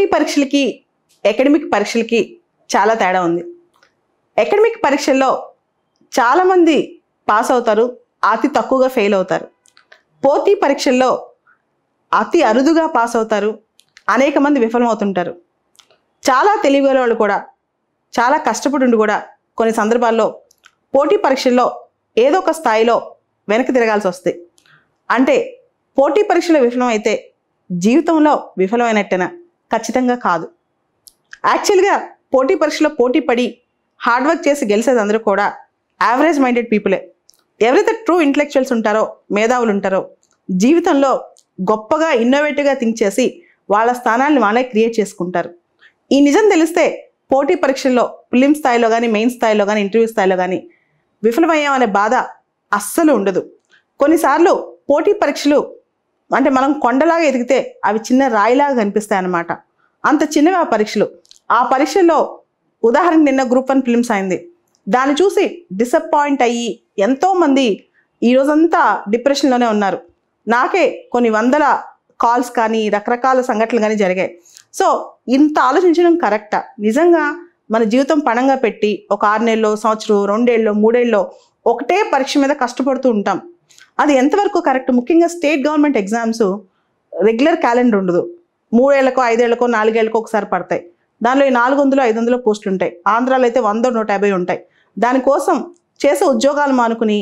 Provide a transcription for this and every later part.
పోటీ పరీక్షలకి అకాడమిక్ పరీక్షలకి చాలా తేడా ఉంది. అకాడమిక్ పరీక్షల్లో చాలామంది పాస్ అవుతారు, అతి తక్కువగా ఫెయిల్ అవుతారు. పోటీ పరీక్షల్లో అతి అరుదుగా పాస్ అవుతారు, అనేక మంది విఫలమవుతుంటారు. చాలా తెలివిగల వాళ్ళు కూడా చాలా కష్టపడి కూడా కొన్ని సందర్భాల్లో పోటీ పరీక్షల్లో ఏదో ఒక స్థాయిలో వెనక్కి తిరగాల్సి వస్తుంది. అంటే పోటీ పరీక్షలో విఫలమైతే జీవితంలో విఫలమైనట్టేనా? ఖచ్చితంగా కాదు. యాక్చువల్గా పోటీ పరీక్షలో పోటీ పడి హార్డ్ వర్క్ చేసి గెలిచేది అందరూ కూడా యావరేజ్ మైండెడ్ పీపులే. ఎవరైతే ట్రూ ఇంటలెక్చువల్స్ ఉంటారో, మేధావులు ఉంటారో, జీవితంలో గొప్పగా ఇన్నోవేటివ్గా థింక్ చేసి వాళ్ళ స్థానాన్ని వాళ్ళే క్రియేట్ చేసుకుంటారు. ఈ నిజం తెలిస్తే పోటీ పరీక్షల్లో ప్రిలిమ్ స్థాయిలో కానీ, మెయిన్ స్థాయిలో కానీ, ఇంటర్వ్యూ స్థాయిలో కానీ విఫలమయ్యామనే బాధ అస్సలు ఉండదు. కొన్నిసార్లు పోటీ పరీక్షలు అంటే మనం కొండలాగా ఎదిగితే అవి చిన్న రాయిలాగా కనిపిస్తాయి అన్నమాట. అంత చిన్నవి ఆ పరీక్షలు. ఆ పరీక్షల్లో ఉదాహరణకు నిన్న గ్రూప్ 1 ప్రిలిమ్స్ అయింది. దాన్ని చూసి డిసప్పాయింట్ అయ్యి ఎంతోమంది ఈరోజంతా డిప్రెషన్లోనే ఉన్నారు. నాకే కొన్ని వందల కాల్స్ కానీ రకరకాల సంఘటనలు కానీ జరిగాయి. సో ఇంత ఆలోచించడం కరెక్టా? నిజంగా మన జీవితం పణంగా పెట్టి ఒక 6 నెలలో, సంవత్సరం, 2 ఏళ్ళలో, 3 ఏళ్ళలో ఒకటే పరీక్ష మీద కష్టపడుతూ ఉంటాం. అది ఎంతవరకు కరెక్ట్? ముఖ్యంగా state government exams regular calendar ఉండదు. 3 ఏళ్లకో, 5 ఏళ్లకో, 4 ఏళ్లకో ఒకసారి పడతాయి. దానిలో 400, 500 పోస్టులు ఉంటాయి. ఆంధ్రాలో అయితే 100, 150 ఉంటాయి. దానికోసం చేసే ఉద్యోగాలు మానుకుని,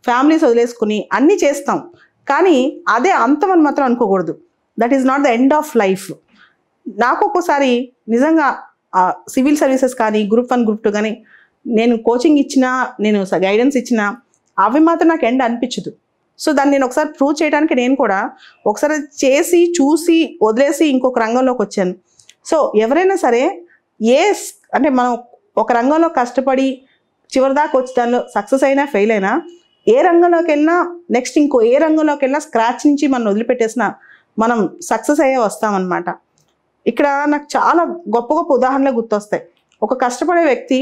ఫ్యామిలీస్ వదిలేసుకుని అన్నీ చేస్తాం. కానీ అదే అంతమని మాత్రం అనుకోకూడదు. That is not the end of life. నాకు ఒక్కోసారి నిజంగా సివిల్ సర్వీసెస్ కానీ, గ్రూప్ 1, గ్రూప్ 2 కానీ నేను కోచింగ్ ఇచ్చినా, నేను గైడెన్స్ ఇచ్చినా అవి మాత్రం నాకు ఎండ్ అనిపించదు. సో దాన్ని నేను ఒకసారి ప్రూవ్ చేయడానికి నేను కూడా ఒకసారి చేసి చూసి వదిలేసి ఇంకొక రంగంలోకి వచ్చాను. సో ఎవరైనా సరే అంటే మనం ఒక రంగంలో కష్టపడి చివరిదాకా వచ్చి దానిలో సక్సెస్ అయినా ఫెయిల్ అయినా, ఏ రంగంలోకి వెళ్ళినా నెక్స్ట్ ఇంకో ఏ రంగంలోకి వెళ్ళినా స్క్రాచ్ నుంచి మనం వదిలిపెట్టేసినా మనం సక్సెస్ అయ్యే వస్తామన్నమాట. ఇక్కడ నాకు చాలా గొప్ప గొప్ప ఉదాహరణలు గుర్తొస్తాయి. ఒక కష్టపడే వ్యక్తి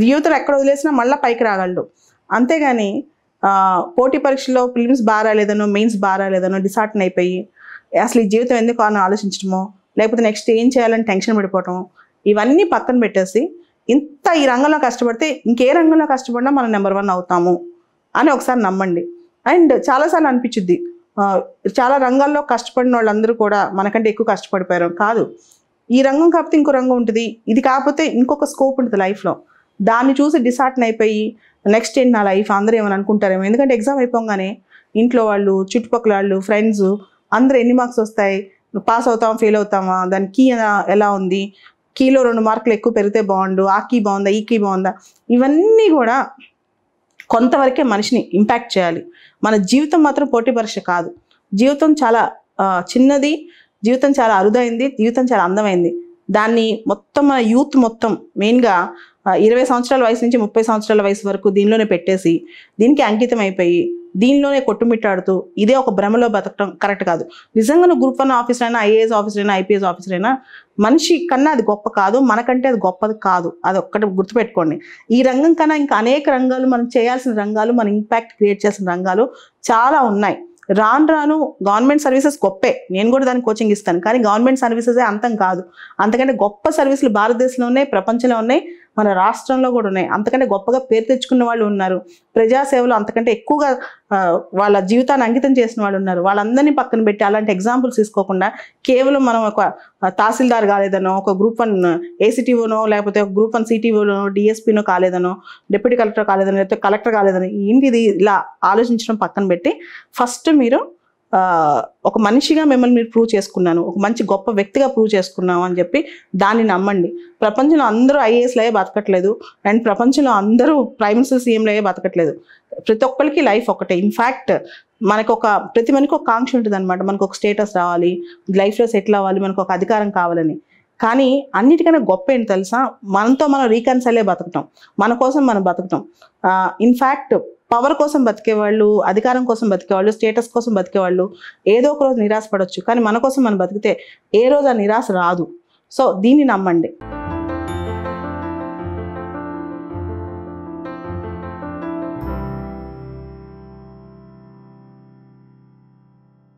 జీవితంలో ఎక్కడ వదిలేసినా మళ్ళీ పైకి రాగలడు. అంతేగాని పోటీ పరీక్షల్లో ప్రిలిమ్స్ బాగా రాలేదనో, మెయిన్స్ బాగా రాలేదనో డిసార్టన్ అయిపోయి అసలు ఈ జీవితం ఎందుకు అని ఆలోచించడమో, లేకపోతే నెక్స్ట్ ఏం చేయాలని టెన్షన్ పడిపోవటం, ఇవన్నీ పక్కన పెట్టేసి ఇంత ఈ రంగంలో కష్టపడితే ఇంకే రంగంలో కష్టపడినా మనం నెంబర్ 1 అవుతాము అని ఒకసారి నమ్మండి. అండ్ చాలాసార్లు అనిపించుద్ది చాలా రంగాల్లో కష్టపడిన వాళ్ళందరూ కూడా మనకంటే ఎక్కువ కష్టపడిపోయారు. కాదు, ఈ రంగం కాకపోతే ఇంకో రంగం ఉంటుంది, ఇది కాకపోతే ఇంకొక స్కోప్ ఉంటుంది లైఫ్లో. దాన్ని చూసి డిసార్టన్ అయిపోయి నెక్స్ట్ ఏంటి నా లైఫ్ అందరూ ఏమని అనుకుంటారేమో. ఎందుకంటే ఎగ్జామ్ అయిపోగానే ఇంట్లో వాళ్ళు, చుట్టుపక్కల వాళ్ళు, ఫ్రెండ్స్ అందరూ ఎన్ని మార్క్స్ వస్తాయి, పాస్ అవుతామా ఫెయిల్ అవుతామా, దాని కీ ఎలా ఉంది, కీలో 2 మార్కులు ఎక్కువ పెరిగితే బాగుండు, ఆ కీ బాగుందా, ఈ కీ బాగుందా, ఇవన్నీ కూడా కొంతవరకే మనిషిని ఇంపాక్ట్ చేయాలి. మన జీవితం మాత్రం పోటీ పరీక్ష కాదు. జీవితం చాలా చిన్నది, జీవితం చాలా అరుదైంది, జీవితం చాలా అందమైంది. దాన్ని మొత్తం మన యూత్ మొత్తం మెయిన్గా 20 సంవత్సరాల వయసు నుంచి 30 సంవత్సరాల వయసు వరకు దీనిలోనే పెట్టేసి దీనికి అంకితం అయిపోయి దీనిలోనే కొట్టుమిట్టాడుతూ ఇదే ఒక భ్రమలో బతకడం కరెక్ట్ కాదు. నిజంగా నువ్వు గ్రూప్ 1 ఆఫీసర్ అయినా, ఐఏఎస్ ఆఫీసర్ అయినా, ఐపీఎస్ ఆఫీసర్ అయినా మనిషి కన్నా అది గొప్ప కాదు, మనకంటే అది గొప్పది కాదు. అది ఒక్కటి గుర్తుపెట్టుకోండి. ఈ రంగం కన్నా ఇంకా అనేక రంగాలు, మనం చేయాల్సిన రంగాలు, మన ఇంపాక్ట్ క్రియేట్ చేసిన రంగాలు చాలా ఉన్నాయి. రాను రాను గవర్నమెంట్ సర్వీసెస్ గొప్పే, నేను కూడా దానికి కోచింగ్ ఇస్తాను. కానీ గవర్నమెంట్ సర్వీసెసే అంతం కాదు. అంతకంటే గొప్ప సర్వీసులు భారతదేశంలో ఉన్నాయి, ప్రపంచంలో ఉన్నాయి, మన రాష్ట్రంలో కూడా ఉన్నాయి. అంతకంటే గొప్పగా పేరు తెచ్చుకున్న వాళ్ళు ఉన్నారు. ప్రజాసేవలో అంతకంటే ఎక్కువగా వాళ్ళ జీవితాన్ని అంకితం చేసిన వాళ్ళు ఉన్నారు. వాళ్ళందరినీ పక్కన పెట్టి అలాంటి ఎగ్జాంపుల్స్ తీసుకోకుండా కేవలం మనం ఒక తహసీల్దార్ కాలేదనో, ఒక గ్రూప్ 1 ఏసీటీఓనో, లేకపోతే ఒక గ్రూప్ 1 సిటీఓనో, డిఎస్పీనో కాలేదనో, డిప్యూటీ కలెక్టర్ కాలేదనో, లేకపోతే కలెక్టర్ కాలేదని ఏంటిది ఇలా ఆలోచించడం పక్కన పెట్టి ఫస్ట్ మీరు ఒక మనిషిగా మిమ్మల్ని మీరు ప్రూవ్ చేసుకున్నాను, ఒక మంచి గొప్ప వ్యక్తిగా ప్రూవ్ చేసుకున్నాము అని చెప్పి దాన్ని నమ్మండి. ప్రపంచంలో అందరూ ఐఏఎస్లయ్యే బతకట్లేదు, అండ్ ప్రపంచంలో అందరూ ప్రైమ్ మినిస్టర్, సీఎంలయ్యే బతకట్లేదు. ప్రతి ఒక్కరికి లైఫ్ ఒకటే. ఇన్ఫ్యాక్ట్ ప్రతి మనకి ఒక కాంక్ష ఉంటుంది అనమాట. మనకు ఒక స్టేటస్ రావాలి, లైఫ్లో సెటిల్ అవ్వాలి, మనకు ఒక అధికారం కావాలని. కానీ అన్నిటికన్నా గొప్ప ఏంటి తెలుసా? మనతో మనం రీకన్సైలే బతకటం, మన కోసం మనం బతకటం. ఇన్ఫ్యాక్ట్ పవర్ కోసం బతికేవాళ్ళు, అధికారం కోసం బతికేవాళ్ళు, స్టేటస్ కోసం బతికేవాళ్ళు ఏదో ఒక రోజు నిరాశ పడవచ్చు. కానీ మన కోసం మనం బతికితే ఏ రోజు ఆ నిరాశ రాదు. సో దీన్ని నమ్మండి.